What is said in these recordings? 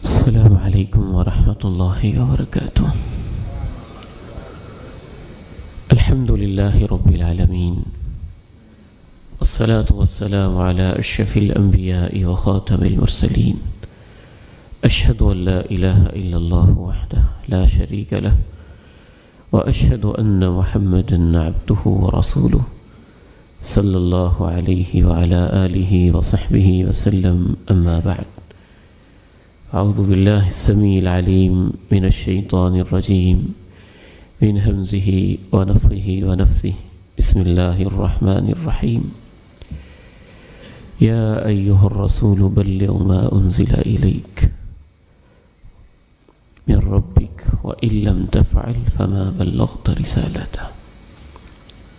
السلام علیکم ورحمۃ اللہ وبرکاتہ۔ الحمد للہ رب العالمین، والصلاة والسلام علی اشرف الانبیاء وخاتم المرسلین، اشہد ان لا الہ الا اللہ وحدہ لا شریک لہ، واشہد ان محمدا عبدہ ورسولہ، صلی اللہ علیہ وعلی آلہ وصحبہ وسلم، اما بعد۔ اعوذ باللہ السمیع العلیم من الشیطان الرجیم، من ہمزہ ونفخہ ونفثہ، بسم اللہ الرحمن الرحیم۔ یا ایہا الرسول بلغ ما انزل الیک من ربک وإن لم تفعل فما بلغت رسالته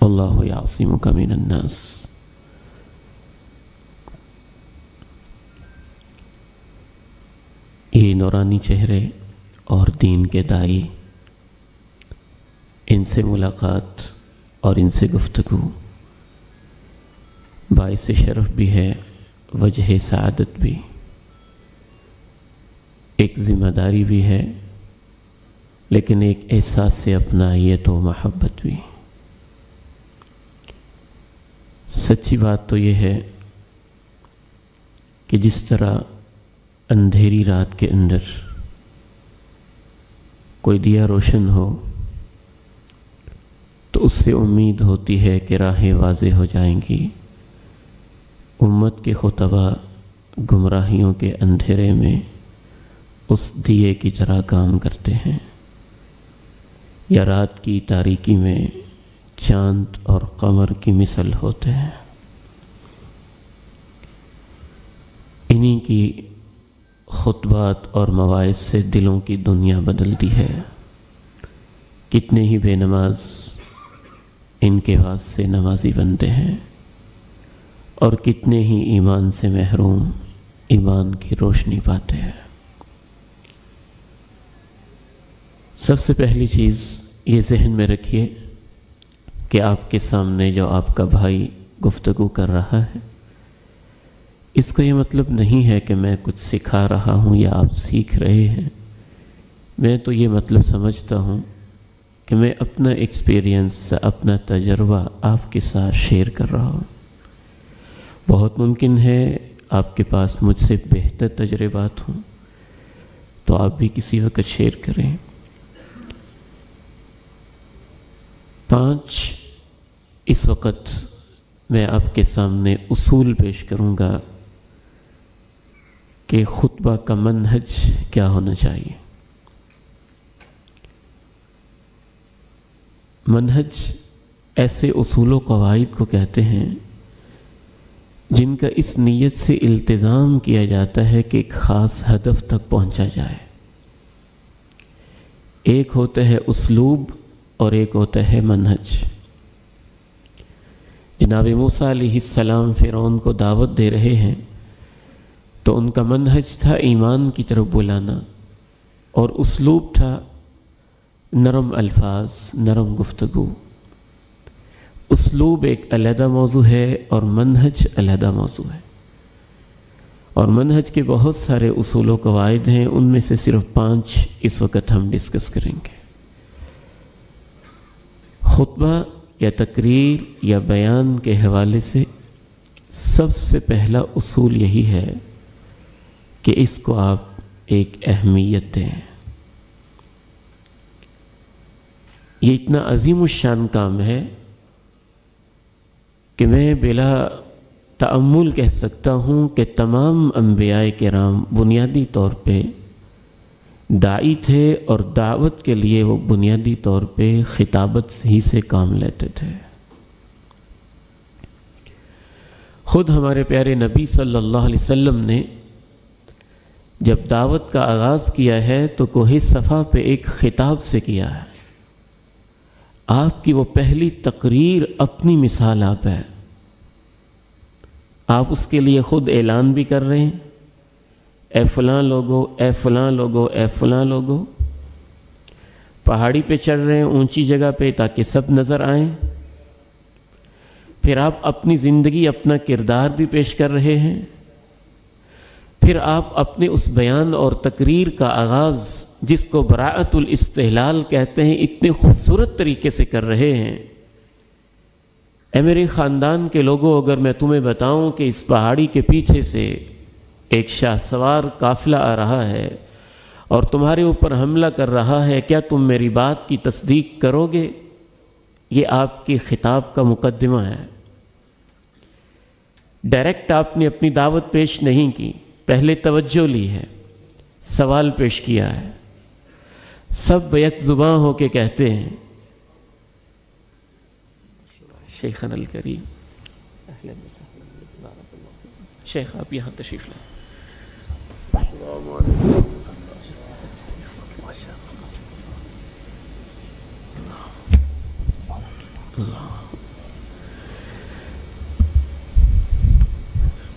واللہ یعصمک من الناس۔ یہ نورانی چہرے اور دین کے دائی، ان سے ملاقات اور ان سے گفتگو باعث شرف بھی ہے، وجہ سعادت بھی، ایک ذمہ داری بھی ہے، لیکن ایک احساس سے اپنائیت و محبت بھی۔ سچی بات تو یہ ہے کہ جس طرح اندھیری رات کے اندر کوئی دیا روشن ہو تو اس سے امید ہوتی ہے کہ راہیں واضح ہو جائیں گی، امت کے خطبہ گمراہیوں کے اندھیرے میں اس دیے کی طرح کام کرتے ہیں، یا رات کی تاریکی میں چاند اور قمر کی مثل ہوتے ہیں۔ انہی کی خطبات اور مواعظ سے دلوں کی دنیا بدلتی ہے۔ کتنے ہی بے نماز ان کے واعظ سے نمازی بنتے ہیں، اور کتنے ہی ایمان سے محروم ایمان کی روشنی پاتے ہیں۔ سب سے پہلی چیز یہ ذہن میں رکھیے کہ آپ کے سامنے جو آپ کا بھائی گفتگو کر رہا ہے، اس کا یہ مطلب نہیں ہے کہ میں کچھ سکھا رہا ہوں یا آپ سیکھ رہے ہیں۔ میں تو یہ مطلب سمجھتا ہوں کہ میں اپنا ایکسپیرینس، اپنا تجربہ آپ کے ساتھ شیئر کر رہا ہوں۔ بہت ممکن ہے آپ کے پاس مجھ سے بہتر تجربات ہوں، تو آپ بھی کسی وقت شیئر کریں۔ 5 اس وقت میں آپ کے سامنے اصول پیش کروں گا کہ خطبہ کا منہج کیا ہونا چاہیے۔ منہج ایسے اصول و قواعد کو کہتے ہیں جن کا اس نیت سے التزام کیا جاتا ہے کہ ایک خاص ہدف تک پہنچا جائے۔ ایک ہوتا ہے اسلوب اور ایک ہوتا ہے منہج۔ جناب موسیٰ علیہ السلام فرعون کو دعوت دے رہے ہیں، تو ان کا منہج تھا ایمان کی طرف بلانا، اور اسلوب تھا نرم الفاظ، نرم گفتگو۔ اسلوب ایک علیحدہ موضوع ہے اور منہج علیحدہ موضوع ہے، اور منہج کے بہت سارے اصول و قواعد ہیں، ان میں سے صرف 5 اس وقت ہم ڈسکس کریں گے۔ خطبہ یا تقریر یا بیان کے حوالے سے سب سے پہلا اصول یہی ہے کہ اس کو آپ ایک اہمیت دیں۔ یہ اتنا عظیم الشان کام ہے کہ میں بلا تأمل کہہ سکتا ہوں کہ تمام انبیاء کرام بنیادی طور پہ داعی تھے، اور دعوت کے لیے وہ بنیادی طور پہ خطابت ہی سے کام لیتے تھے۔ خود ہمارے پیارے نبی صلی اللہ علیہ وسلم نے جب دعوت کا آغاز کیا ہے تو کوہ صفا پہ ایک خطاب سے کیا ہے۔ آپ کی وہ پہلی تقریر اپنی مثال آپ ہے۔ آپ اس کے لیے خود اعلان بھی کر رہے ہیں، اے فلاں لوگو، اے فلاں لوگو، اے فلاں لوگو۔ پہاڑی پہ چڑھ رہے ہیں، اونچی جگہ پہ، تاکہ سب نظر آئیں۔ پھر آپ اپنی زندگی، اپنا کردار بھی پیش کر رہے ہیں، پھر آپ اپنے اس بیان اور تقریر کا آغاز جس کو براءت الاستحلال کہتے ہیں اتنے خوبصورت طریقے سے کر رہے ہیں۔ اے میرے خاندان کے لوگوں، اگر میں تمہیں بتاؤں کہ اس پہاڑی کے پیچھے سے ایک شاہ سوار قافلہ آ رہا ہے اور تمہارے اوپر حملہ کر رہا ہے، کیا تم میری بات کی تصدیق کرو گے؟ یہ آپ کے خطاب کا مقدمہ ہے۔ ڈائریکٹ آپ نے اپنی دعوت پیش نہیں کی، پہلے توجہ لی ہے، سوال پیش کیا ہے۔ سب بیک زباں ہو کے کہتے ہیں شیخنا الکریم، شیخ آپ یہاں تشریف لائیں۔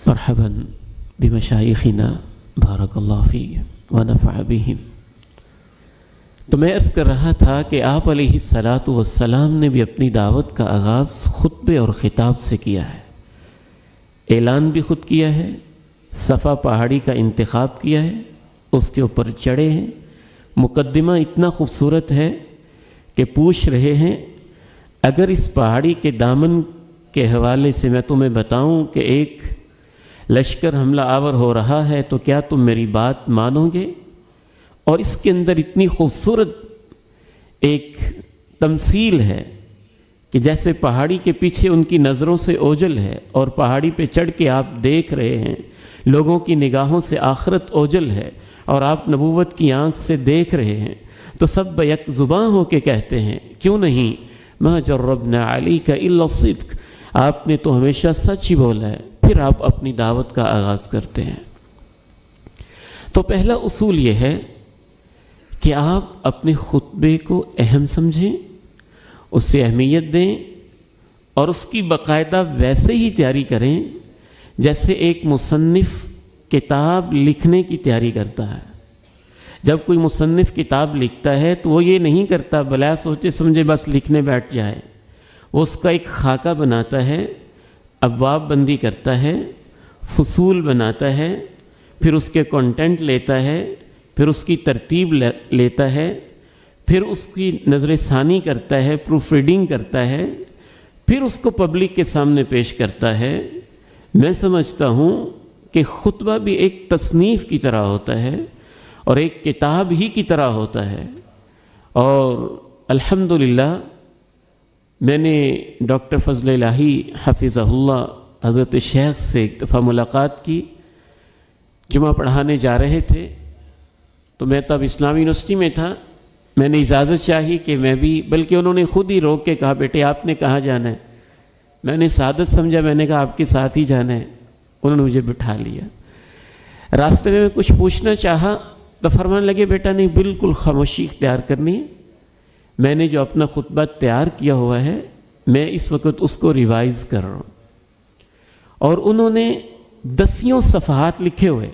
مرحبا بمشائخنا بارک اللہ فیہم ونفع بہم۔ تو میں عرض کر رہا تھا کہ آپ علیہ الصلاۃ والسلام نے بھی اپنی دعوت کا آغاز خطبے اور خطاب سے کیا ہے، اعلان بھی خود کیا ہے، صفا پہاڑی کا انتخاب کیا ہے، اس کے اوپر چڑھے ہیں۔ مقدمہ اتنا خوبصورت ہے کہ پوچھ رہے ہیں اگر اس پہاڑی کے دامن کے حوالے سے میں تمہیں بتاؤں کہ ایک لشکر حملہ آور ہو رہا ہے تو کیا تم میری بات مانو گے؟ اور اس کے اندر اتنی خوبصورت ایک تمثیل ہے کہ جیسے پہاڑی کے پیچھے ان کی نظروں سے اوجھل ہے اور پہاڑی پہ چڑھ کے آپ دیکھ رہے ہیں، لوگوں کی نگاہوں سے آخرت اوجھل ہے اور آپ نبوت کی آنکھ سے دیکھ رہے ہیں، تو سب بیک زباں ہو کے کہتے ہیں کیوں نہیں، ما جربنا علیک الا الصدق، آپ نے تو ہمیشہ سچ ہی بولا ہے۔ پھر آپ اپنی دعوت کا آغاز کرتے ہیں۔ تو پہلا اصول یہ ہے کہ آپ اپنے خطبے کو اہم سمجھیں، اس سے اہمیت دیں اور اس کی باقاعدہ ویسے ہی تیاری کریں جیسے ایک مصنف کتاب لکھنے کی تیاری کرتا ہے۔ جب کوئی مصنف کتاب لکھتا ہے تو وہ یہ نہیں کرتا بلا سوچے سمجھے بس لکھنے بیٹھ جائے، وہ اس کا ایک خاکہ بناتا ہے، ابواب بندی کرتا ہے، فصول بناتا ہے، پھر اس کے کنٹینٹ لیتا ہے، پھر اس کی ترتیب لیتا ہے، پھر اس کی نظر ثانی کرتا ہے، پروف ریڈنگ کرتا ہے، پھر اس کو پبلک کے سامنے پیش کرتا ہے۔ میں سمجھتا ہوں کہ خطبہ بھی ایک تصنیف کی طرح ہوتا ہے اور ایک کتاب ہی کی طرح ہوتا ہے۔ اور الحمدللہ میں نے ڈاکٹر فضل الہی حفظہ اللہ حضرت شیخ سے ایک دفعہ ملاقات کی، جمعہ پڑھانے جا رہے تھے تو میں تب اسلامی یونیورسٹی میں تھا، میں نے اجازت چاہی کہ میں بھی، بلکہ انہوں نے خود ہی روک کے کہا بیٹے آپ نے کہاں جانا ہے؟ میں نے سعادت سمجھا، میں نے کہا آپ کے ساتھ ہی جانا ہے۔ انہوں نے مجھے بٹھا لیا۔ راستے میں کچھ پوچھنا چاہا تو فرمانے لگے بیٹا نہیں، بالکل خاموشی اختیار کرنی ہے، میں نے جو اپنا خطبہ تیار کیا ہوا ہے میں اس وقت اس کو ریوائز کر رہا ہوں۔ اور انہوں نے 10 صفحات لکھے ہوئے،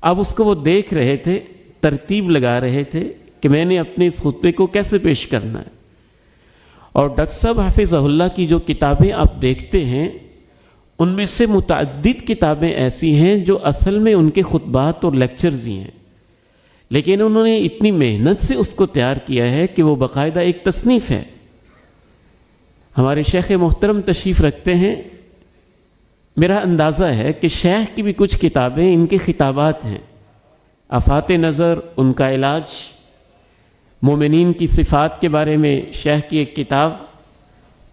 اب اس کو وہ دیکھ رہے تھے، ترتیب لگا رہے تھے کہ میں نے اپنے اس خطبے کو کیسے پیش کرنا ہے۔ اور ڈاکٹر صاحب حفظہ اللہ کی جو کتابیں آپ دیکھتے ہیں ان میں سے متعدد کتابیں ایسی ہیں جو اصل میں ان کے خطبات اور لیکچرز ہی ہیں، لیکن انہوں نے اتنی محنت سے اس کو تیار کیا ہے کہ وہ باقاعدہ ایک تصنیف ہے۔ ہمارے شیخ محترم تشریف رکھتے ہیں، میرا اندازہ ہے کہ شیخ کی بھی کچھ کتابیں ان کے خطابات ہیں، آفات نظر، ان کا علاج، مومنین کی صفات کے بارے میں شیخ کی ایک کتاب،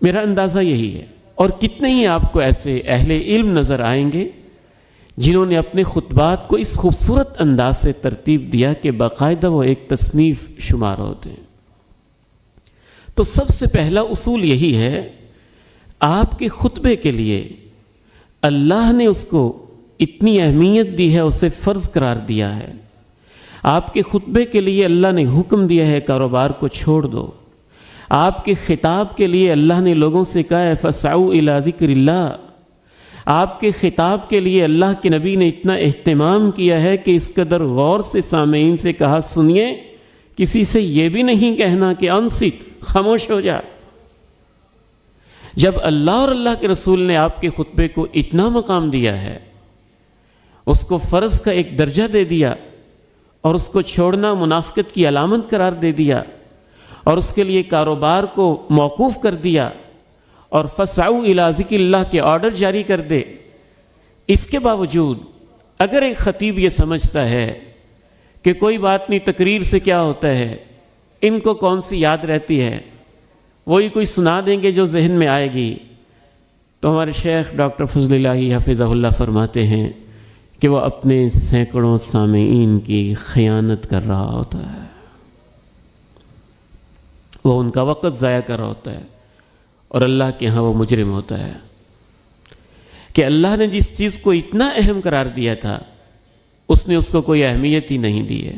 میرا اندازہ یہی ہے۔ اور کتنے ہی آپ کو ایسے اہل علم نظر آئیں گے جنہوں نے اپنے خطبات کو اس خوبصورت انداز سے ترتیب دیا کہ باقاعدہ وہ ایک تصنیف شمار ہوتے ہیں۔ تو سب سے پہلا اصول یہی ہے، آپ کے خطبے کے لیے اللہ نے اس کو اتنی اہمیت دی ہے، اسے فرض قرار دیا ہے۔ آپ کے خطبے کے لیے اللہ نے حکم دیا ہے کاروبار کو چھوڑ دو۔ آپ کے خطاب کے لیے اللہ نے لوگوں سے کہا ہے فَاسْعَوْا إِلَىٰ ذِكْرِ اللَّهِ۔ آپ کے خطاب کے لیے اللہ کے نبی نے اتنا اہتمام کیا ہے کہ اس قدر غور سے سامعین سے کہا سنیے، کسی سے یہ بھی نہیں کہنا کہ انصت، خاموش ہو جا۔ جب اللہ اور اللہ کے رسول نے آپ کے خطبے کو اتنا مقام دیا ہے اس کو فرض کا ایک درجہ دے دیا اور اس کو چھوڑنا منافقت کی علامت قرار دے دیا اور اس کے لیے کاروبار کو موقوف کر دیا اور فسعوا الی ذکر اللہ کے آرڈر جاری کر دے، اس کے باوجود اگر ایک خطیب یہ سمجھتا ہے کہ کوئی بات نہیں، تقریر سے کیا ہوتا ہے، ان کو کون سی یاد رہتی ہے، وہی کوئی سنا دیں گے جو ذہن میں آئے گی، تو ہمارے شیخ ڈاکٹر فضل الہی حفظہ اللہ فرماتے ہیں کہ وہ اپنے سینکڑوں سامعین کی خیانت کر رہا ہوتا ہے، وہ ان کا وقت ضائع کر رہا ہوتا ہے، اور اللہ کے ہاں وہ مجرم ہوتا ہے کہ اللہ نے جس چیز کو اتنا اہم قرار دیا تھا اس نے اس کو کوئی اہمیت ہی نہیں دی ہے۔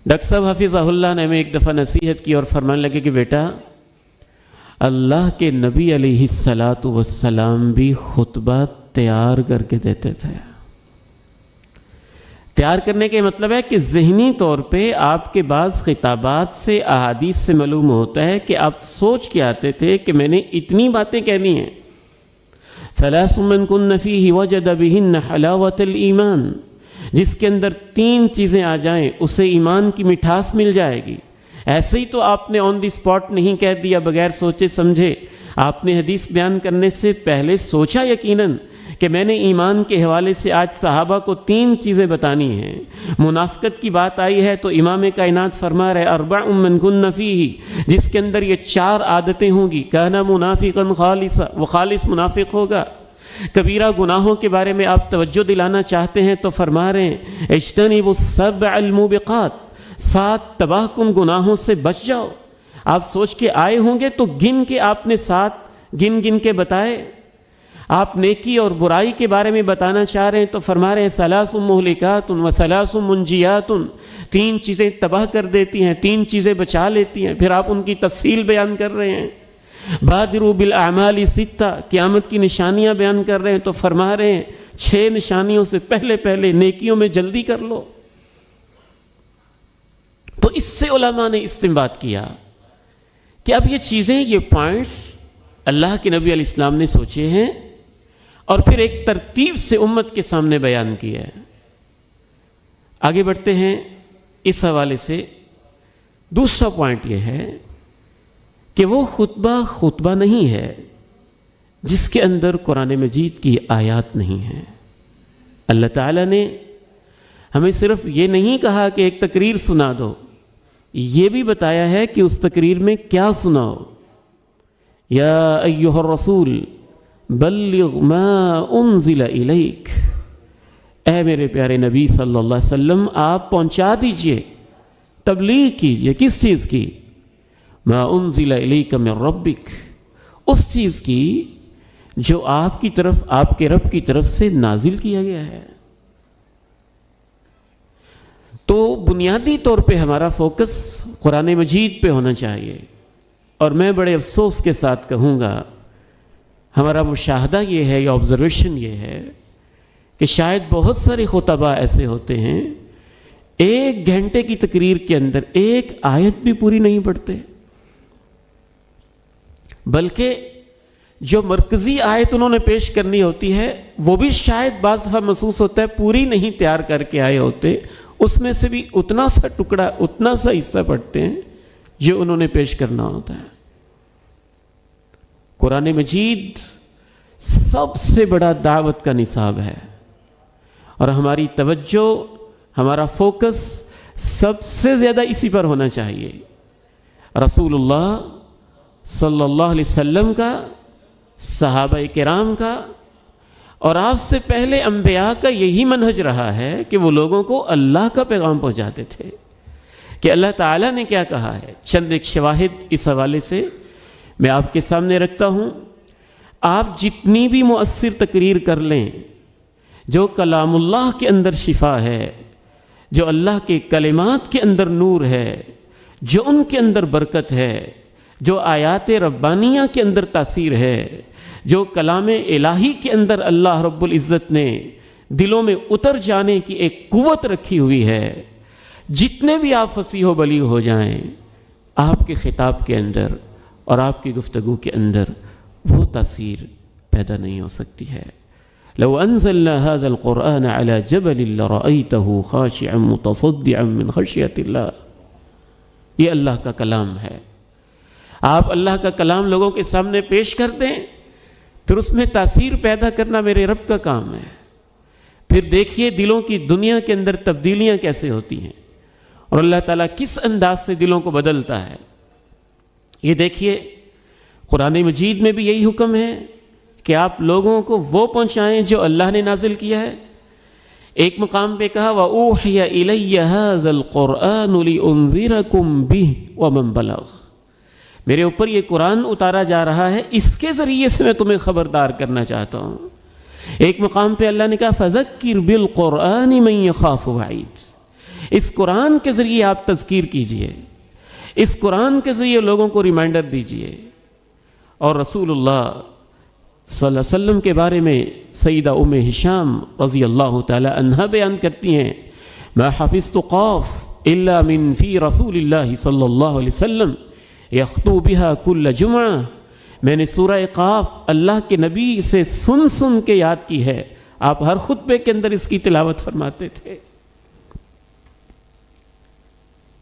ڈاکٹر صاحب حفظہ اللہ نے ہمیں ایک دفعہ نصیحت کی اور فرمانے لگے کہ بیٹا، اللہ کے نبی علیہ السلام بھی خطبہ تیار کر کے دیتے تھے۔ تیار کرنے کے مطلب ہے کہ ذہنی طور پہ آپ کے بعض خطابات سے، احادیث سے معلوم ہوتا ہے کہ آپ سوچ کے آتے تھے کہ میں نے اتنی باتیں کہنی ہیں۔ ثلاث من کن فیہ وجد بہن حلاوۃ الایمان، جس کے اندر 3 چیزیں آ جائیں اسے ایمان کی مٹھاس مل جائے گی۔ ایسے ہی تو آپ نے آن دی اسپاٹ نہیں کہہ دیا بغیر سوچے سمجھے، آپ نے حدیث بیان کرنے سے پہلے سوچا یقیناً کہ میں نے ایمان کے حوالے سے آج صحابہ کو 3 چیزیں بتانی ہیں۔ منافقت کی بات آئی ہے تو امام کائنات فرما رہے اربع من کن فیہ، جس کے اندر یہ 4 عادتیں ہوں گی، کان منافقا خالصا، وہ خالص منافق ہوگا۔ کبیرہ گناہوں کے بارے میں آپ توجہ دلانا چاہتے ہیں تو فرما رہے ہیں اجتنبوا السبع الموبقات، 7 تباہ کن گناہوں سے بچ جاؤ۔ آپ سوچ کے آئے ہوں گے تو گن کے آپ نے 7 گن کے بتائے۔ آپ نیکی اور برائی کے بارے میں بتانا چاہ رہے ہیں تو فرما رہے ہیں ثلاث مہلکات و ثلاث منجیات، 3 چیزیں تباہ کر دیتی ہیں، 3 چیزیں بچا لیتی ہیں، پھر آپ ان کی تفصیل بیان کر رہے ہیں۔ بادروا بالاعمال 6، قیامت کی نشانیاں بیان کر رہے ہیں تو فرما رہے ہیں 6 نشانیوں سے پہلے نیکیوں میں جلدی کر لو۔ تو اس سے علماء نے استنباط کیا کہ اب یہ چیزیں، یہ پوائنٹس اللہ کے نبی علیہ السلام نے سوچے ہیں اور پھر ایک ترتیب سے امت کے سامنے بیان کیا ہے۔ آگے بڑھتے ہیں اس حوالے سے۔ دوسرا پوائنٹ یہ ہے کہ وہ خطبہ نہیں ہے جس کے اندر قرآن مجید کی آیات نہیں ہیں۔ اللہ تعالیٰ نے ہمیں صرف یہ نہیں کہا کہ ایک تقریر سنا دو، یہ بھی بتایا ہے کہ اس تقریر میں کیا سناؤ۔ یا ایھا الرسول بلغ ما انزل الیک، اے میرے پیارے نبی صلی اللہ علیہ وسلم آپ پہنچا دیجئے، تبلیغ کیجئے، کس چیز کی؟ ما انزل الیک من ربک، اس چیز کی جو آپ کی طرف، آپ کے رب کی طرف سے نازل کیا گیا ہے۔ تو بنیادی طور پہ ہمارا فوکس قرآن مجید پہ ہونا چاہیے، اور میں بڑے افسوس کے ساتھ کہوں گا، ہمارا مشاہدہ یہ ہے یا آبزرویشن یہ ہے کہ شاید بہت سارے خطباء ایسے ہوتے ہیں 1 گھنٹے کی تقریر کے اندر 1 آیت بھی پوری نہیں پڑھتے، بلکہ جو مرکزی آیت انہوں نے پیش کرنی ہوتی ہے وہ بھی شاید بعض دفعہ محسوس ہوتا ہے پوری نہیں تیار کر کے آئے ہوتے، اس میں سے بھی اتنا سا ٹکڑا، اتنا سا حصہ پڑھتے ہیں جو انہوں نے پیش کرنا ہوتا ہے۔ قرآن مجید سب سے بڑا دعوت کا نصاب ہے، اور ہماری توجہ، ہمارا فوکس سب سے زیادہ اسی پر ہونا چاہیے۔ رسول اللہ صلی اللہ علیہ وسلم کا، صحابہ کرام کا، اور آپ سے پہلے انبیاء کا یہی منہج رہا ہے کہ وہ لوگوں کو اللہ کا پیغام پہنچاتے تھے کہ اللہ تعالیٰ نے کیا کہا ہے۔ چند ایک شواہد اس حوالے سے میں آپ کے سامنے رکھتا ہوں۔ آپ جتنی بھی مؤثر تقریر کر لیں، جو کلام اللہ کے اندر شفا ہے، جو اللہ کے کلمات کے اندر نور ہے، جو ان کے اندر برکت ہے، جو آیات ربانیہ کے اندر تاثیر ہے، جو کلام الہی کے اندر اللہ رب العزت نے دلوں میں اتر جانے کی ایک قوت رکھی ہوئی ہے، جتنے بھی آپ فصیح و بلیغ ہو جائیں، آپ کے خطاب کے اندر اور آپ کی گفتگو کے اندر وہ تاثیر پیدا نہیں ہو سکتی ہے۔ لو انزلنا هذا القرآن على جبل لرأيته خاشعا متصدعا من خشیۃ اللہ. یہ اللہ کا کلام ہے. آپ اللہ کا کلام لوگوں کے سامنے پیش کر دیں، پھر اس میں تاثیر پیدا کرنا میرے رب کا کام ہے. پھر دیکھیے دلوں کی دنیا کے اندر تبدیلیاں کیسے ہوتی ہیں اور اللہ تعالیٰ کس انداز سے دلوں کو بدلتا ہے. یہ دیکھیے قرآن مجید میں بھی یہی حکم ہے کہ آپ لوگوں کو وہ پہنچائیں جو اللہ نے نازل کیا ہے. ایک مقام پہ کہا وَأُوحِيَ إِلَيَّ هَذَا الْقُرْآنُ لِأُنذِرَكُمْ بِهِ وَمَنْ بَلَغَ. میرے اوپر یہ قرآن اتارا جا رہا ہے، اس کے ذریعے سے میں تمہیں خبردار کرنا چاہتا ہوں. ایک مقام پہ اللہ نے کہا فَذَكِّرْ بِالْقُرْآنِ مَنْ يَخَافُ وَعِيدٍ. اس قرآن کے ذریعے آپ تذکیر کیجئے، اس قرآن کے ذریعے لوگوں کو ریمائنڈر دیجئے. اور رسول اللہ صلی اللہ علیہ وسلم کے بارے میں سیدہ ام ہشام رضی اللہ تعالی عنہا بیان کرتی ہیں ما حفظت قاف الا من فی رسول اللہ صلی اللہ علیہ وسلم یخطو بها کل جمعہ. میں نے سورہ قاف اللہ کے نبی سے سن کے یاد کی ہے. آپ ہر خطبے کے اندر اس کی تلاوت فرماتے تھے.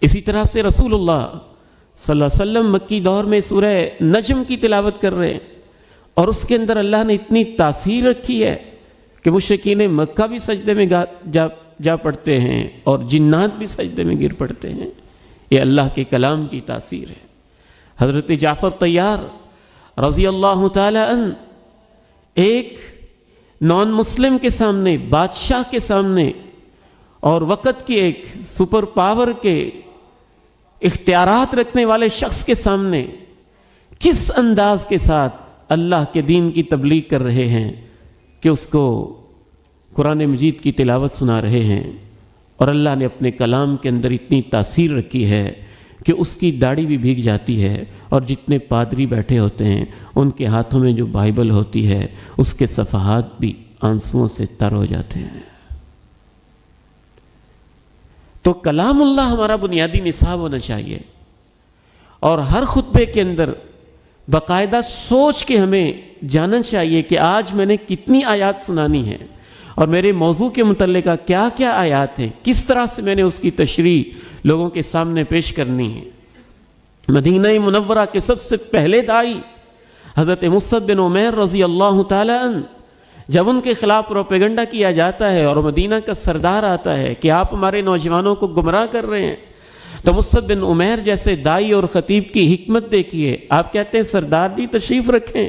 اسی طرح سے رسول اللہ صلی اللہ علیہ وسلم مکی دور میں سورہ نجم کی تلاوت کر رہے ہیں اور اس کے اندر اللہ نے اتنی تاثیر رکھی ہے کہ مشرکین مکہ بھی سجدے میں جا پڑتے ہیں اور جنات بھی سجدے میں گر پڑتے ہیں. یہ اللہ کے کلام کی تاثیر ہے. حضرت جعفر طیار رضی اللہ تعالی عنہ ایک نان مسلم کے سامنے، بادشاہ کے سامنے اور وقت کی ایک سپر پاور کے اختیارات رکھنے والے شخص کے سامنے کس انداز کے ساتھ اللہ کے دین کی تبلیغ کر رہے ہیں کہ اس کو قرآن مجید کی تلاوت سنا رہے ہیں. اور اللہ نے اپنے کلام کے اندر اتنی تاثیر رکھی ہے کہ اس کی داڑھی بھی بھیگ جاتی ہے اور جتنے پادری بیٹھے ہوتے ہیں ان کے ہاتھوں میں جو بائبل ہوتی ہے اس کے صفحات بھی آنسوؤں سے تر ہو جاتے ہیں. تو کلام اللہ ہمارا بنیادی نصاب ہونا چاہیے اور ہر خطبے کے اندر باقاعدہ سوچ کے ہمیں جاننا چاہیے کہ آج میں نے کتنی آیات سنانی ہے اور میرے موضوع کے متعلقہ کیا کیا آیات ہیں، کس طرح سے میں نے اس کی تشریح لوگوں کے سامنے پیش کرنی ہے. مدینہ منورہ کے سب سے پہلے داعی حضرت مصعب بن عمیر رضی اللہ تعالی عنہ، جب ان کے خلاف پروپیگنڈا کیا جاتا ہے اور مدینہ کا سردار آتا ہے کہ آپ ہمارے نوجوانوں کو گمراہ کر رہے ہیں، تو مصعب بن عمیر جیسے داعی اور خطیب کی حکمت دیکھیے. آپ کہتے ہیں سردار جی تشریف رکھیں،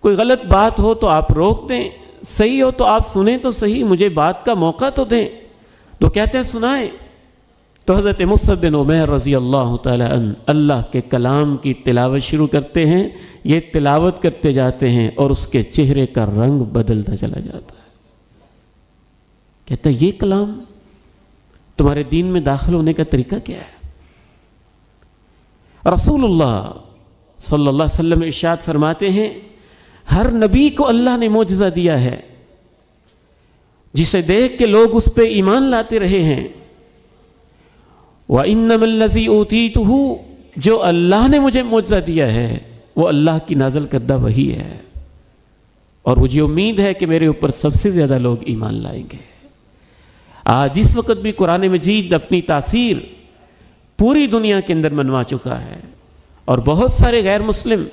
کوئی غلط بات ہو تو آپ روک دیں، صحیح ہو تو آپ سنیں تو صحیح، مجھے بات کا موقع تو دیں. تو کہتے ہیں سنائیں. تو حضرت مصعب بن عمیر رضی اللہ تعالی عنہ اللہ کے کلام کی تلاوت شروع کرتے ہیں. یہ تلاوت کرتے جاتے ہیں اور اس کے چہرے کا رنگ بدلتا چلا جاتا ہے. کہتا ہے یہ کلام تمہارے دین میں داخل ہونے کا طریقہ کیا ہے؟ رسول اللہ صلی اللہ علیہ وسلم ارشاد فرماتے ہیں ہر نبی کو اللہ نے معجزہ دیا ہے جسے دیکھ کے لوگ اس پہ ایمان لاتے رہے ہیں. وَإِنَّمَا الَّذِي أُوتِيتُهُ، جو اللہ نے مجھے معجزہ دیا ہے وہ اللہ کی نازل کردہ وحی ہے اور مجھے امید ہے کہ میرے اوپر سب سے زیادہ لوگ ایمان لائیں گے. آج اس وقت بھی قرآن مجید اپنی تاثیر پوری دنیا کے اندر منوا چکا ہے اور بہت سارے غیر مسلم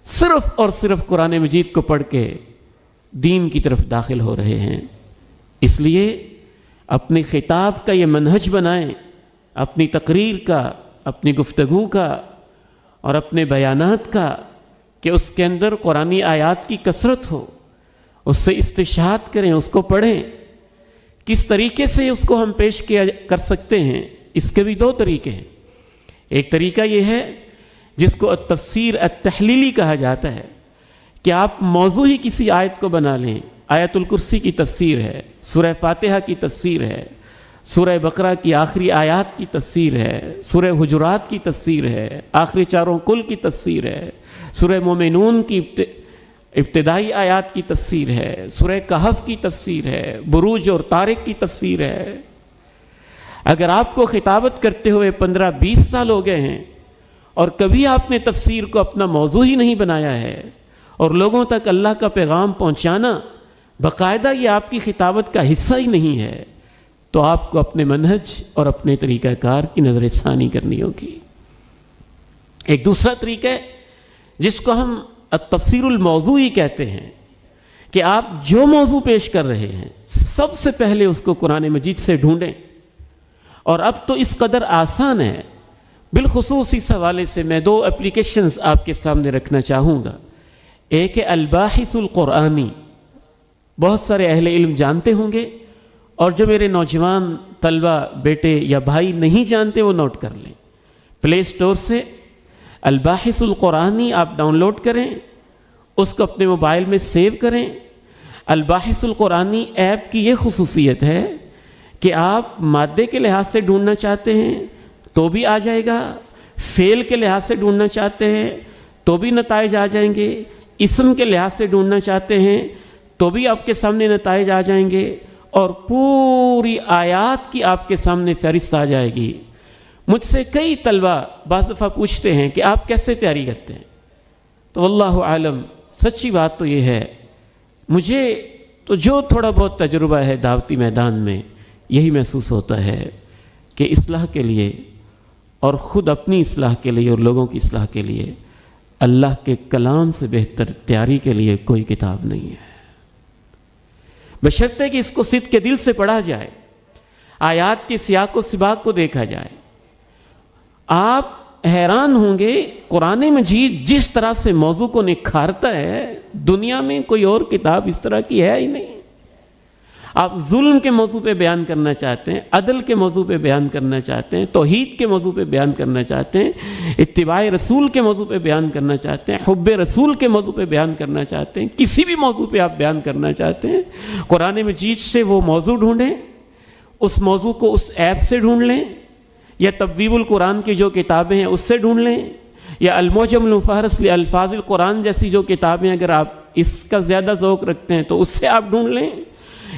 صرف اور صرف قرآن مجید کو پڑھ کے دین کی طرف داخل ہو رہے ہیں. اس لیے اپنے خطاب کا یہ منہج بنائیں، اپنی تقریر کا، اپنی گفتگو کا اور اپنے بیانات کا، کہ اس کے اندر قرآنی آیات کی کثرت ہو، اس سے استشہاد کریں، اس کو پڑھیں. کس طریقے سے اس کو ہم پیش کر سکتے ہیں؟ اس کے بھی دو طریقے ہیں. ایک طریقہ یہ ہے جس کو التفسیر التحلیلی کہا جاتا ہے کہ آپ موضوع ہی کسی آیت کو بنا لیں. آیت الکرسی کی تفسیر ہے، سورہ فاتحہ کی تفسیر ہے، سورہ بقرہ کی آخری آیات کی تفسیر ہے، سورہ حجرات کی تفسیر ہے، آخری چاروں کل کی تفسیر ہے، سورہ مومنون کی ابتدائی آیات کی تفسیر ہے، سورہ کہف کی تفسیر ہے، بروج اور طارق کی تفسیر ہے. اگر آپ کو خطابت کرتے ہوئے 15-20 سال ہو گئے ہیں اور کبھی آپ نے تفسیر کو اپنا موضوع ہی نہیں بنایا ہے اور لوگوں تک اللہ کا پیغام پہنچانا باقاعدہ یہ آپ کی خطابت کا حصہ ہی نہیں ہے، تو آپ کو اپنے منہج اور اپنے طریقہ کار کی نظر ثانی کرنی ہوگی۔ ایک دوسرا طریقہ ہے جس کو ہم التفسیر الموضوعی کہتے ہیں، کہ آپ جو موضوع پیش کر رہے ہیں سب سے پہلے اس کو قرآن مجید سے ڈھونڈیں۔ اور اب تو اس قدر آسان ہے، بالخصوص اس حوالے سے میں 2 اپلیکیشنز آپ کے سامنے رکھنا چاہوں گا۔ ایک ہے الباحث القرآنی، بہت سارے اہل علم جانتے ہوں گے، اور جو میرے نوجوان طلبہ بیٹے یا بھائی نہیں جانتے وہ نوٹ کر لیں۔ پلے سٹور سے الباحث القرآنی آپ ڈاؤن لوڈ کریں، اس کو اپنے موبائل میں سیو کریں۔ الباحث القرآنی ایپ کی یہ خصوصیت ہے کہ آپ مادے کے لحاظ سے ڈھونڈنا چاہتے ہیں تو بھی آ جائے گا، فعل کے لحاظ سے ڈھونڈنا چاہتے ہیں تو بھی نتائج آ جائیں گے، اسم کے لحاظ سے ڈھونڈنا چاہتے ہیں تو بھی آپ کے سامنے نتائج آ جائیں گے، اور پوری آیات کی آپ کے سامنے فہرست آ جائے گی۔ مجھ سے کئی طلبہ بعض دفعہ پوچھتے ہیں کہ آپ کیسے تیاری کرتے ہیں؟ تو واللہ عالم، سچی بات تو یہ ہے، مجھے تو جو تھوڑا بہت تجربہ ہے دعوتی میدان میں، یہی محسوس ہوتا ہے کہ اصلاح کے لیے اور خود اپنی اصلاح کے لیے اور لوگوں کی اصلاح کے لیے اللہ کے کلام سے بہتر تیاری کے لیے کوئی کتاب نہیں ہے، بشرطے کہ اس کو صدق کے دل سے پڑھا جائے، آیات کے سیاق و سباق کو دیکھا جائے۔ آپ حیران ہوں گے قرآن مجید جس طرح سے موضوع کو نکھارتا ہے، دنیا میں کوئی اور کتاب اس طرح کی ہے ہی نہیں۔ آپ ظلم کے موضوع پہ بیان کرنا چاہتے ہیں، عدل کے موضوع پہ بیان کرنا چاہتے ہیں، توحید کے موضوع پہ بیان کرنا چاہتے ہیں، اتباع رسول کے موضوع پہ بیان کرنا چاہتے ہیں، حب رسول کے موضوع پہ بیان کرنا چاہتے ہیں، کسی بھی موضوع پہ آپ بیان کرنا چاہتے ہیں، قرآن مجید سے وہ موضوع ڈھونڈیں، اس موضوع کو اس ایپ سے ڈھونڈ لیں، یا تبویب القرآن کی جو کتابیں ہیں اس سے ڈھونڈ لیں، یا المعجم المفہرس لالفاظ القرآن جیسی جو کتابیں اگر آپ اس کا زیادہ ذوق رکھتے ہیں تو اس سے آپ ڈھونڈ لیں۔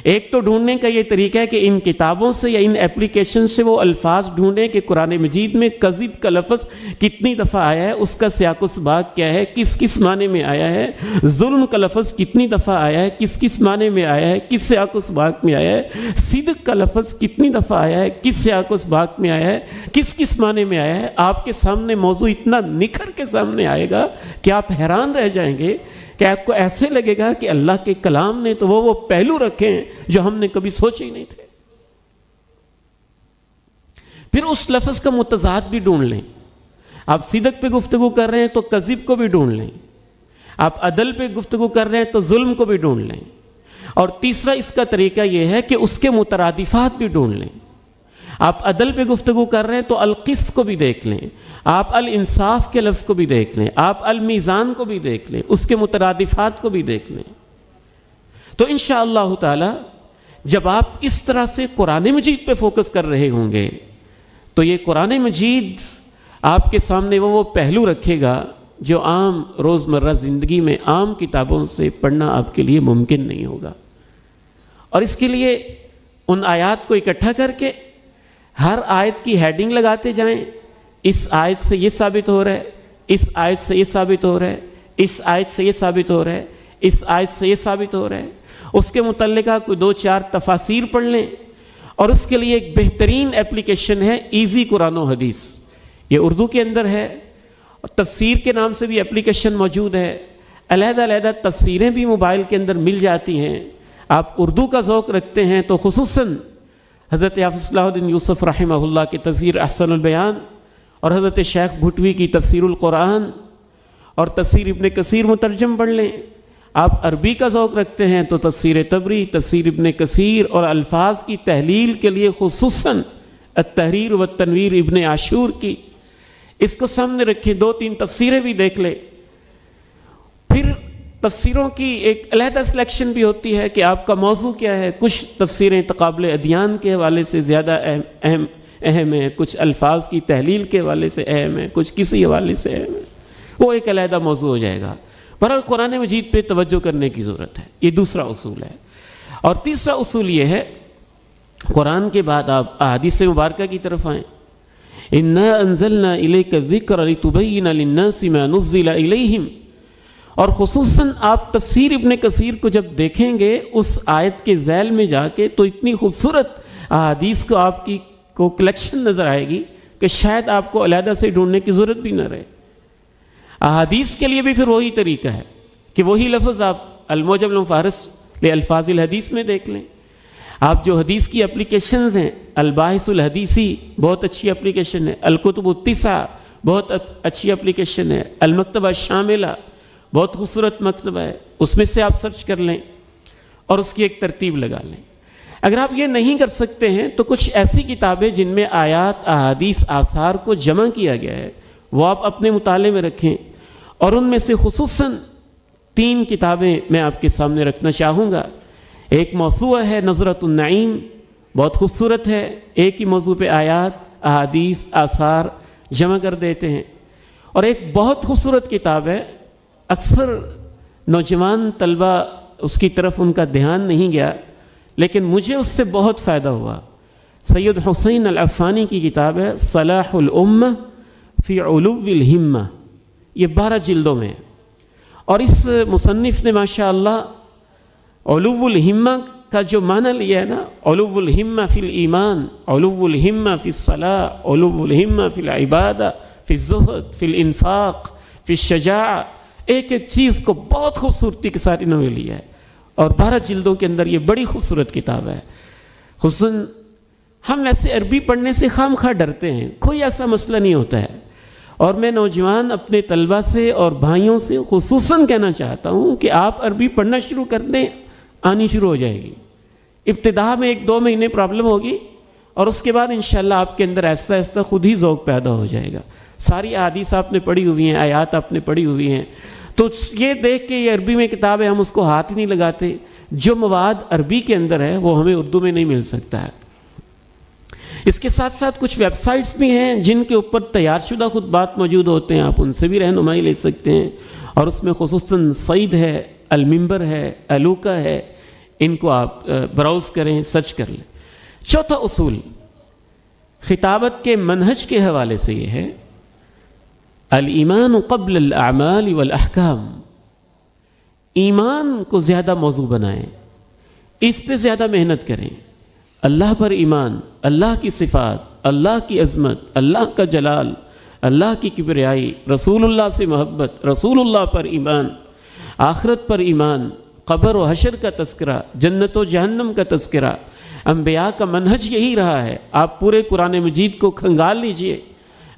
ایک تو ڈھونڈنے کا یہ طریقہ ہے کہ ان کتابوں سے یا ان اپلیکیشن سے وہ الفاظ ڈھونڈیں کہ قرآن مجید میں کذب کا لفظ کتنی دفعہ آیا ہے، اس کا سیاق و سباق کیا ہے، کس کس معنی میں آیا ہے، ظلم کا لفظ کتنی دفعہ آیا ہے، کس کس معنی میں آیا ہے، کس سیاق و سباق میں آیا ہے، صدق کا لفظ کتنی دفعہ آیا ہے، کس سیاق و سباق میں آیا ہے، کس کس معنی میں آیا ہے۔ آپ کے سامنے موضوع اتنا نکھر کے سامنے آئے گا کہ آپ حیران رہ جائیں گے، کہ آپ کو ایسے لگے گا کہ اللہ کے کلام نے تو وہ پہلو رکھے ہیں جو ہم نے کبھی سوچے ہی نہیں تھے۔ پھر اس لفظ کا متضاد بھی ڈھونڈ لیں، آپ صدق پہ گفتگو کر رہے ہیں تو کذب کو بھی ڈھونڈ لیں، آپ عدل پہ گفتگو کر رہے ہیں تو ظلم کو بھی ڈھونڈ لیں، اور تیسرا اس کا طریقہ یہ ہے کہ اس کے مترادفات بھی ڈھونڈ لیں۔ آپ عدل پہ گفتگو کر رہے ہیں تو القسط کو بھی دیکھ لیں، آپ الانصاف کے لفظ کو بھی دیکھ لیں، آپ المیزان کو بھی دیکھ لیں، اس کے مترادفات کو بھی دیکھ لیں۔ تو انشاءاللہ تعالی جب آپ اس طرح سے قرآن مجید پہ فوکس کر رہے ہوں گے تو یہ قرآن مجید آپ کے سامنے وہ پہلو رکھے گا جو عام روزمرہ زندگی میں عام کتابوں سے پڑھنا آپ کے لیے ممکن نہیں ہوگا۔ اور اس کے لیے ان آیات کو اکٹھا کر کے ہر آیت کی ہیڈنگ لگاتے جائیں، اس آیت سے یہ ثابت ہو رہا ہے، اس آیت سے یہ ثابت ہو رہا ہے، اس آیت سے یہ ثابت ہو رہا ہے، اس آیت سے یہ ثابت ہو رہا ہے، اس کے متعلقہ کوئی 2-4 تفاسیر پڑھ لیں۔ اور اس کے لیے ایک بہترین اپلیکیشن ہے ایزی قرآن و حدیث، یہ اردو کے اندر ہے، اور تفسیر کے نام سے بھی اپلیکیشن موجود ہے، علیحدہ علیحدہ تفسیریں بھی موبائل کے اندر مل جاتی ہیں۔ آپ اردو کا ذوق رکھتے ہیں تو خصوصاً حضرت حافظ صلاح الدین یوسف رحمہ اللہ کی تفسیر احسن البیان، اور حضرت شیخ بھٹوی کی تفسیر القرآن، اور تفسیر ابن کثیر مترجم پڑھ لیں۔ آپ عربی کا ذوق رکھتے ہیں تو تفسیر طبری، تفسیر ابن کثیر، اور الفاظ کی تحلیل کے لیے خصوصاً التحریر والتنویر ابن عاشور کی، اس کو سامنے رکھیں، 2-3 تفسیریں بھی دیکھ لیں۔ پھر تفسیروں کی ایک علیحدہ سلیکشن بھی ہوتی ہے کہ آپ کا موضوع کیا ہے۔ کچھ تفسیریں تقابل ادیان کے حوالے سے زیادہ اہم ہیں، کچھ الفاظ کی تحلیل کے حوالے سے اہم ہیں، کچھ کسی حوالے سے اہم ہیں، وہ ایک علیحدہ موضوع ہو جائے گا۔ بہرحال قرآن مجید پہ توجہ کرنے کی ضرورت ہے، یہ دوسرا اصول ہے۔ اور تیسرا اصول یہ ہے، قرآن کے بعد آپ احادیث مبارکہ کی طرف آئیں۔ اِنَّا أَنزَلْنَا إِلَيْكَ الذِّكْرَ لِتُبَيِّنَ لِلنَّاسِ مَا نُزِّلَ إِلَيْهِمْ اور خصوصاً آپ تفسیر ابن کثیر کو جب دیکھیں گے اس آیت کے ذیل میں جا کے تو اتنی خوبصورت احادیث کو آپ کی کو کلیکشن نظر آئے گی کہ شاید آپ کو علیحدہ سے ڈھونڈنے کی ضرورت بھی نہ رہے۔ احادیث کے لیے بھی پھر وہی طریقہ ہے کہ وہی لفظ آپ الموجم المفہرس لالفاظ الحدیث میں دیکھ لیں۔ آپ جو حدیث کی اپلیکیشنز ہیں، الباحث الحدیثی بہت اچھی اپلیکیشن ہے، الکتب التسعہ بہت اچھی اپلیکیشن ہے، المکتبہ الشاملہ بہت خوبصورت مکتبہ ہے، اس میں سے آپ سرچ کر لیں اور اس کی ایک ترتیب لگا لیں۔ اگر آپ یہ نہیں کر سکتے ہیں تو کچھ ایسی کتابیں جن میں آیات، احادیث، آثار کو جمع کیا گیا ہے وہ آپ اپنے مطالعے میں رکھیں، اور ان میں سے خصوصاً 3 کتابیں میں آپ کے سامنے رکھنا چاہوں گا۔ ایک موضوع ہے نظرۃ النعیم، بہت خوبصورت ہے، ایک ہی موضوع پہ آیات، احادیث، آثار جمع کر دیتے ہیں۔ اور ایک بہت خوبصورت کتاب ہے، اکثر نوجوان طلبہ اس کی طرف ان کا دھیان نہیں گیا، لیکن مجھے اس سے بہت فائدہ ہوا۔ سید حسین العفانی کی کتاب ہے صلاح الامہ فی علو الہمہ، یہ 12 جلدوں میں ہے، اور اس مصنف نے ماشاءاللہ علو الہمہ کا جو معنی لیا ہے نا، علو الہمہ فی الایمان، علو الہمہ فی الصلاح، علو الہمہ فی العبادہ، فی الزہد، فی الانفاق، فی الشجاعہ، ایک ایک چیز کو بہت خوبصورتی کے ساتھ انہوں نے لیا ہے، اور 12 جلدوں کے اندر یہ بڑی خوبصورت کتاب ہے۔ خصوصاً ہم ویسے عربی پڑھنے سے خام خواہ ڈرتے ہیں، کوئی ایسا مسئلہ نہیں ہوتا ہے، اور میں نوجوان اپنے طلبہ سے اور بھائیوں سے خصوصاً کہنا چاہتا ہوں کہ آپ عربی پڑھنا شروع کر دیں، آنی شروع ہو جائے گی۔ ابتدا میں 1-2 مہینے پرابلم ہوگی، اور اس کے بعد انشاءاللہ آپ کے اندر آہستہ آہستہ خود ہی ذوق پیدا ہو جائے گا۔ ساری احادیث آپ نے پڑھی ہوئی ہیں، آیات آپ نے پڑھی ہوئی ہیں، تو یہ دیکھ کے یہ عربی میں کتاب ہے ہم اس کو ہاتھ ہی نہیں لگاتے۔ جو مواد عربی کے اندر ہے وہ ہمیں اردو میں نہیں مل سکتا ہے۔ اس کے ساتھ ساتھ کچھ ویب سائٹس بھی ہیں جن کے اوپر تیار شدہ خطبات موجود ہوتے ہیں، آپ ان سے بھی رہنمائی لے سکتے ہیں، اور اس میں خصوصاً سعید ہے، المنبر ہے، الوکا ہے، ان کو آپ براؤز کریں، سرچ کر لیں۔ چوتھا اصول خطابت کے منہج کے حوالے سے یہ ہے، الایمان قبل الاعمال والاحکام، ایمان کو زیادہ موضوع بنائیں، اس پہ زیادہ محنت کریں۔ اللہ پر ایمان، اللہ کی صفات، اللہ کی عظمت، اللہ کا جلال، اللہ کی کبریائی، رسول اللہ سے محبت، رسول اللہ پر ایمان، آخرت پر ایمان، قبر و حشر کا تذکرہ، جنت و جہنم کا تذکرہ۔ انبیاء کا منہج یہی رہا ہے، آپ پورے قرآن مجید کو کھنگال لیجئے،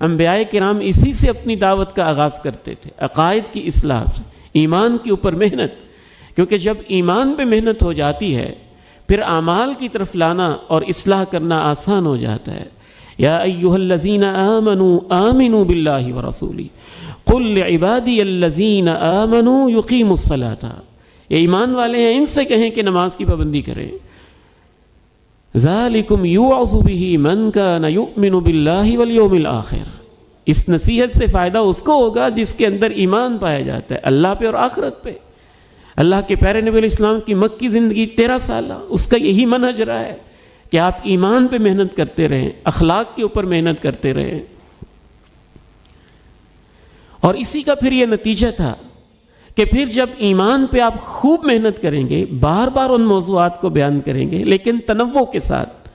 انبیاء کرام اسی سے اپنی دعوت کا آغاز کرتے تھے، عقائد کی اصلاح سے، ایمان کے اوپر محنت، کیونکہ جب ایمان پہ محنت ہو جاتی ہے پھر اعمال کی طرف لانا اور اصلاح کرنا آسان ہو جاتا ہے۔ یا ایھا الذین آمنوا آمنوا باللہ ورسولہ قل لعبادی الذین آمنوا یقیموا الصلاۃ، یہ ایمان والے ہیں ان سے کہیں کہ نماز کی پابندی کریں۔ ذالکم یوعظ بہ من کان یؤمن باللہ والیوم الآخر، اس نصیحت سے فائدہ اس کو ہوگا جس کے اندر ایمان پایا جاتا ہے اللہ پہ اور آخرت پہ۔ اللہ کے پیارے نبی علیہ السلام کی مکی زندگی 13 سالہ، اس کا یہی منہج رہا ہے کہ آپ ایمان پہ محنت کرتے رہیں، اخلاق کے اوپر محنت کرتے رہیں، اور اسی کا پھر یہ نتیجہ تھا کہ پھر جب ایمان پہ آپ خوب محنت کریں گے، بار بار ان موضوعات کو بیان کریں گے، لیکن تنوع کے ساتھ،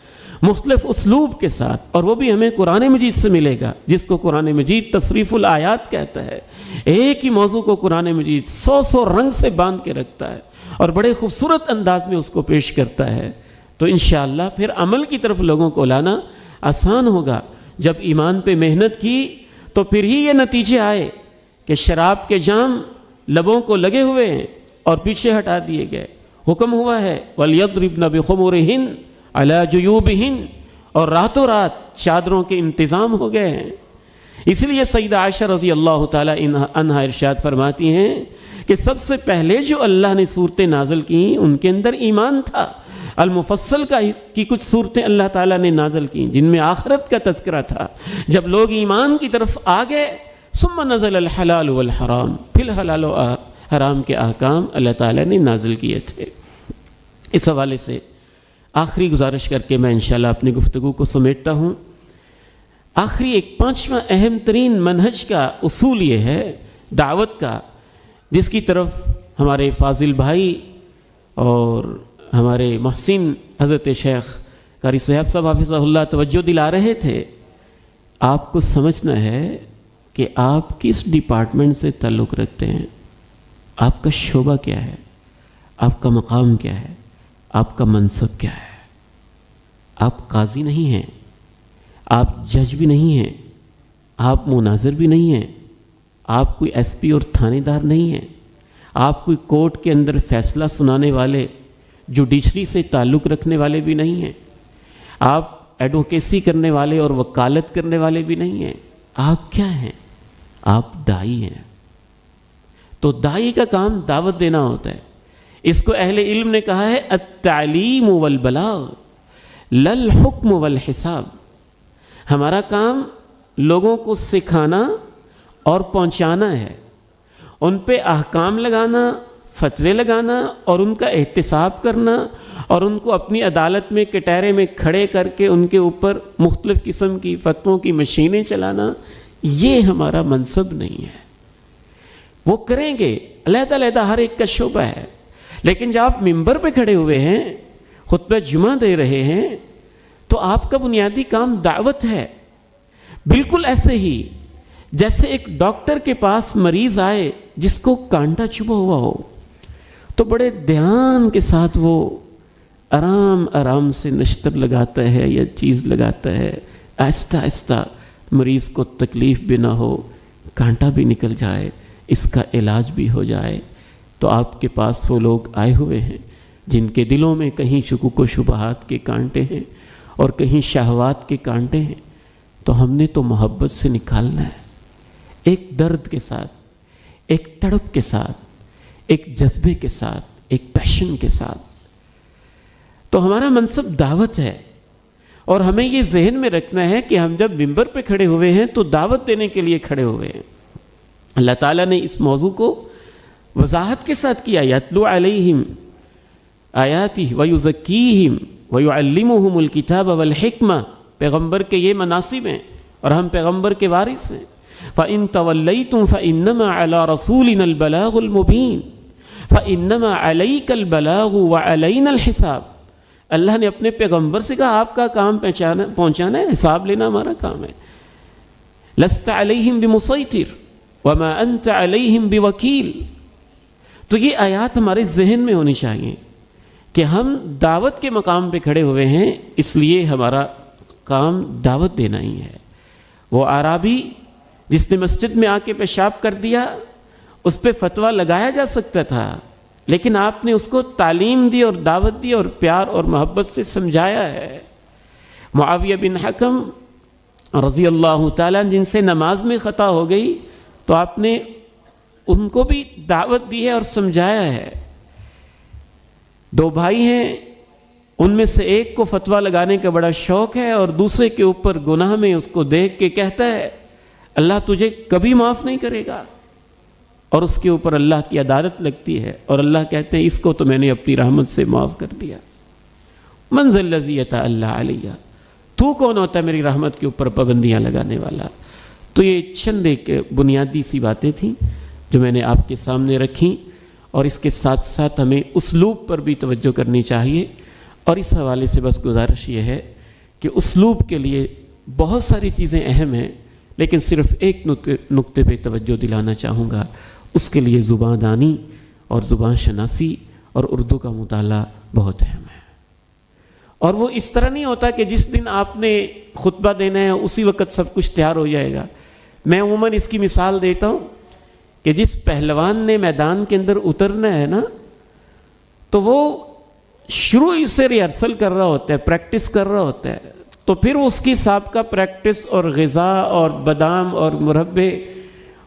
مختلف اسلوب کے ساتھ، اور وہ بھی ہمیں قرآن مجید سے ملے گا، جس کو قرآن مجید تصریف الآیات کہتا ہے۔ ایک ہی موضوع کو قرآن مجید 100 رنگ سے باندھ کے رکھتا ہے اور بڑے خوبصورت انداز میں اس کو پیش کرتا ہے، تو انشاءاللہ پھر عمل کی طرف لوگوں کو لانا آسان ہوگا۔ جب ایمان پہ محنت کی تو پھر ہی یہ نتیجے آئے کہ شراب کے جام لبوں کو لگے ہوئے ہیں اور پیچھے ہٹا دیے گئے، حکم ہوا ہے وَلْيَضْرِبْنَ بِخُمُرِهِنَّ عَلَى جُيُوبِهِنَّ، اور راتوں رات چادروں کے انتظام ہو گئے ہیں۔ اس لیے سیدہ عائشہ رضی اللہ تعالی عنہا ارشاد فرماتی ہیں کہ سب سے پہلے جو اللہ نے صورتیں نازل کی ان کے اندر ایمان تھا۔ المفصل کی کچھ صورتیں اللہ تعالیٰ نے نازل کی جن میں آخرت کا تذکرہ تھا۔ جب لوگ ایمان کی طرف آ گئے، ثم نزل الحلال والحرام، پھر حلال و حرام کے احکام اللہ تعالیٰ نے نازل کیے تھے۔ اس حوالے سے آخری گزارش کر کے میں انشاءاللہ اپنی گفتگو کو سمیٹتا ہوں۔ آخری ایک 5واں اہم ترین منہج کا اصول یہ ہے دعوت کا جس کی طرف ہمارے فاضل بھائی اور ہمارے محسن حضرت شیخ قاری صاحب صاحب حافظہ اللہ توجہ دلا رہے تھے، آپ کو سمجھنا ہے کہ آپ کس ڈپارٹمنٹ سے تعلق رکھتے ہیں، آپ کا شعبہ کیا ہے، آپ کا مقام کیا ہے، آپ کا منصب کیا ہے۔ آپ قاضی نہیں ہیں، آپ جج بھی نہیں ہیں، آپ مناظر بھی نہیں ہیں، آپ کوئی ایس پی اور تھانے دار نہیں ہیں، آپ کوئی کورٹ کے اندر فیصلہ سنانے والے جوڈیشری سے تعلق رکھنے والے بھی نہیں ہیں، آپ ایڈوکیسی کرنے والے اور وکالت کرنے والے بھی نہیں ہیں۔ آپ کیا ہیں؟ آپ داعی ہیں۔ تو داعی کا کام دعوت دینا ہوتا ہے۔ اس کو اہل علم نے کہا ہے التعلیم والبلاغ لا الحکم والحساب۔ ہمارا کام لوگوں کو سکھانا اور پہنچانا ہے، ان پہ احکام لگانا، فتوے لگانا اور ان کا احتساب کرنا اور ان کو اپنی عدالت میں کٹہرے میں کھڑے کر کے ان کے اوپر مختلف قسم کی فتووں کی مشینیں چلانا، یہ ہمارا منصب نہیں ہے۔ وہ کریں گے، علیحدہ علیحدہ ہر ایک کا شعبہ ہے، لیکن جب آپ ممبر پہ کھڑے ہوئے ہیں، خطبہ جمعہ دے رہے ہیں، تو آپ کا بنیادی کام دعوت ہے۔ بالکل ایسے ہی جیسے ایک ڈاکٹر کے پاس مریض آئے جس کو کانٹا چبھا ہوا ہو، تو بڑے دھیان کے ساتھ وہ آرام آرام سے نشتر لگاتا ہے یا چیز لگاتا ہے، آہستہ آہستہ مریض کو تکلیف بھی نہ ہو، کانٹا بھی نکل جائے، اس کا علاج بھی ہو جائے۔ تو آپ کے پاس وہ لوگ آئے ہوئے ہیں جن کے دلوں میں کہیں شکوک و شبہات کے کانٹے ہیں اور کہیں شہوات کے کانٹے ہیں، تو ہم نے تو محبت سے نکالنا ہے، ایک درد کے ساتھ، ایک تڑپ کے ساتھ، ایک جذبے کے ساتھ، ایک پیشن کے ساتھ۔ تو ہمارا منصب دعوت ہے، اور ہمیں یہ ذہن میں رکھنا ہے کہ ہم جب ممبر پہ کھڑے ہوئے ہیں تو دعوت دینے کے لیے کھڑے ہوئے ہیں۔ اللہ تعالیٰ نے اس موضوع کو وضاحت کے ساتھ کیا، یتلو علیہم آیاتہ ویزکیہم ویعلمہم الکتاب والحکمہ۔ پیغمبر کے یہ مناصب ہیں اور ہم پیغمبر کے وارث ہیں۔ فَإِن تَوَلَّيْتُمْ فَإِنَّمَا عَلَىٰ رَسُولِنَا الْبَلَاغُ الْمُبِينُ فَإِنَّمَا عَلَيْكَ الْبَلَاغُ وَعَلَيْنَا الْحِسَابُ۔ اللہ نے اپنے پیغمبر سے کہا آپ کا کام پہنچانا ہے، حساب لینا ہمارا کام ہے۔ لَسْتَ عَلَيْهِمْ بِمُصَيْطِرٍ وَمَا أَنْتَ عَلَيْهِمْ بِوَكِيلٍ۔ تو یہ آیات ہمارے ذہن میں ہونی چاہیے کہ ہم دعوت کے مقام پہ کھڑے ہوئے ہیں، اس لیے ہمارا کام دعوت دینا ہی ہے۔ وہ اعرابی جس نے مسجد میں آ کے پیشاب کر دیا، اس پہ فتویٰ لگایا جا سکتا تھا، لیکن آپ نے اس کو تعلیم دی اور دعوت دی اور پیار اور محبت سے سمجھایا ہے۔ معاویہ بن حکم رضی اللہ تعالیٰ جن سے نماز میں خطا ہو گئی، تو آپ نے ان کو بھی دعوت دی ہے اور سمجھایا ہے۔ دو بھائی ہیں، ان میں سے ایک کو فتویٰ لگانے کا بڑا شوق ہے اور دوسرے کے اوپر گناہ میں اس کو دیکھ کے کہتا ہے اللہ تجھے کبھی معاف نہیں کرے گا، اور اس کے اوپر اللہ کی عدالت لگتی ہے اور اللہ کہتے ہیں اس کو تو میں نے اپنی رحمت سے معاف کر دیا۔ من ذا الذی یتألی علیہ، تو کون ہوتا ہے میری رحمت کے اوپر پابندیاں لگانے والا؟ تو یہ چند ایک بنیادی سی باتیں تھیں جو میں نے آپ کے سامنے رکھیں، اور اس کے ساتھ ساتھ ہمیں اسلوب پر بھی توجہ کرنی چاہیے۔ اور اس حوالے سے بس گزارش یہ ہے کہ اسلوب کے لیے بہت ساری چیزیں اہم ہیں، لیکن صرف ایک نقطے پہ توجہ دلانا چاہوں گا، اس کے لیے زبان دانی اور زبان شناسی اور اردو کا مطالعہ بہت اہم ہے۔ اور وہ اس طرح نہیں ہوتا کہ جس دن آپ نے خطبہ دینا ہے اسی وقت سب کچھ تیار ہو جائے گا۔ میں عموماً اس کی مثال دیتا ہوں کہ جس پہلوان نے میدان کے اندر اترنا ہے نا، تو وہ شروع ہی سے ریہرسل کر رہا ہوتا ہے، پریکٹس کر رہا ہوتا ہے، تو پھر اس کی سابقہ پریکٹس اور غذا اور بادام اور مربے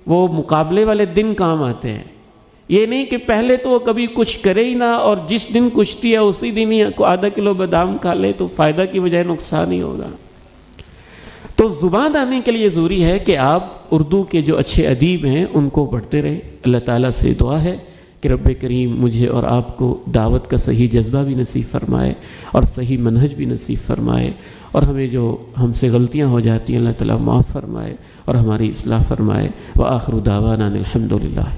وہ مقابلے والے دن کام آتے ہیں۔ یہ نہیں کہ پہلے تو وہ کبھی کچھ کرے ہی نہ، اور جس دن کشتی ہے اسی دن ہی آدھا کلو بادام کھا لے تو فائدہ کی بجائے نقصان ہی ہوگا۔ تو زبان آنے کے لیے ضروری ہے کہ آپ اردو کے جو اچھے ادیب ہیں ان کو پڑھتے رہیں۔ اللہ تعالیٰ سے دعا ہے کہ رب کریم مجھے اور آپ کو دعوت کا صحیح جذبہ بھی نصیب فرمائے اور صحیح منہج بھی نصیب فرمائے، اور ہمیں جو ہم سے غلطیاں ہو جاتی ہیں اللہ تعالیٰ معاف فرمائے اور ہماری اصلاح فرمائے۔ وآخر دعوانا الحمدللہ۔